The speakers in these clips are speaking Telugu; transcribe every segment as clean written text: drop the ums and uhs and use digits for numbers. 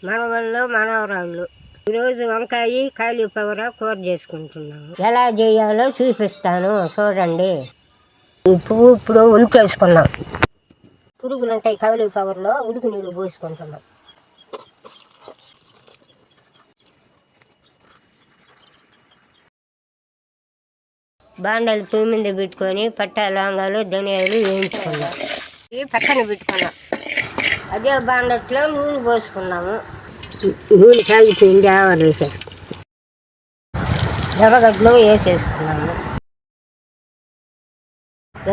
మనవళ్ళు మనవరాళ్ళు. ఈరోజు వంకాయ కాలీఫ్లవర్ కూర చేసుకుంటున్నాము. ఎలా చేయాలో చూపిస్తాను చూడండి. ఇప్పుడు ఉడికేసుకున్నాం. పురుగులు ఉంటాయి కాలీఫ్లవర్లో, ఉడికి నీళ్ళు పోసుకుంటున్నాం. బాండలు పొయ్యి మీద పెట్టుకొని పట్టా లవంగాలు ధనియాలు వేయించుకున్నాం. పక్కన పెట్టుకున్నాం. అదే బాండట్లో నూనె పోసుకున్నాము. నూనె కాగిపోయింది, ఆవాలు వేసేస్తాం. ఎర్రగడ్డలు వేసేసుకున్నాము.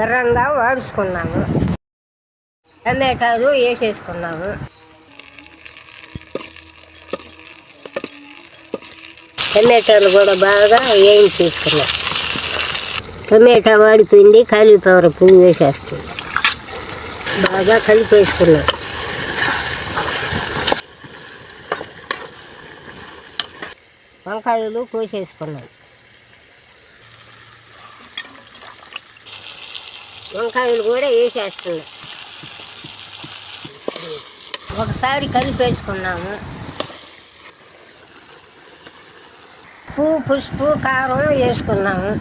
ఎర్రంగా వాడుచుకున్నాము. టమాటాలు వేసేసుకున్నాము. టమాటాలు కూడా బాగా వేయించేసుకున్నాం. టమాటా వాడిపోయింది, కాలీఫ్లవర్ పువ్వు వేసేస్తుంది. బాగా కలిపేసుకున్నాం. వంకాయలు కోసేసుకున్నాం. వంకాయలు కూడా వేసేస్తున్నాం. ఒకసారి కలిపేసుకున్నాము. ఉప్పు, పసుపు, కారం వేసుకున్నాము.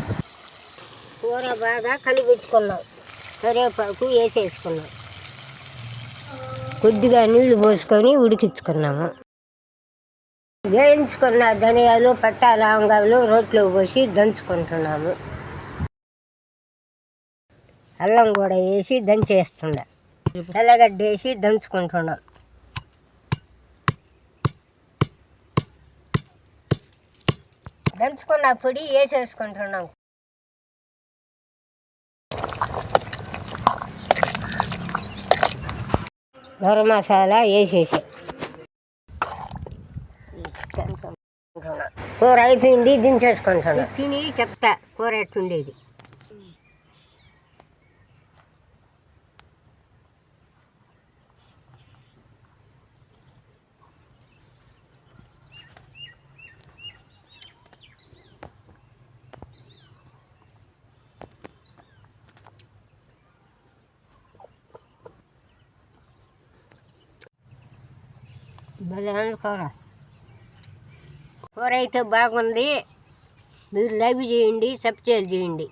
కూర బాగా కలిపెట్టుకున్నాం. కరివేపాకు వేసేసుకున్నాం. కొద్దిగా నీళ్లు పోసుకొని ఉడికించుకున్నాము. వేయించుకున్న ధనియాలు పట్టా లవంగాలు రోట్లో పోసి దంచుకుంటున్నాము. అల్లం కూడా వేసి దంచేస్తున్నాం. తెల్లగడ్డ వేసి దంచుకుంటున్నాం. దంచుకున్న పొడి వేసేసుకుంటున్నాం. గరం మసాలా వేసేసాం. కూర అయిపోయింది, దించేసుకుంటున్నాం. తిని చెప్తా కూర ఎట్టుండేది. కూర అయితే బాగుంది. మీరు లైక్ చేయండి, సబ్స్క్రైబ్ చేయండి.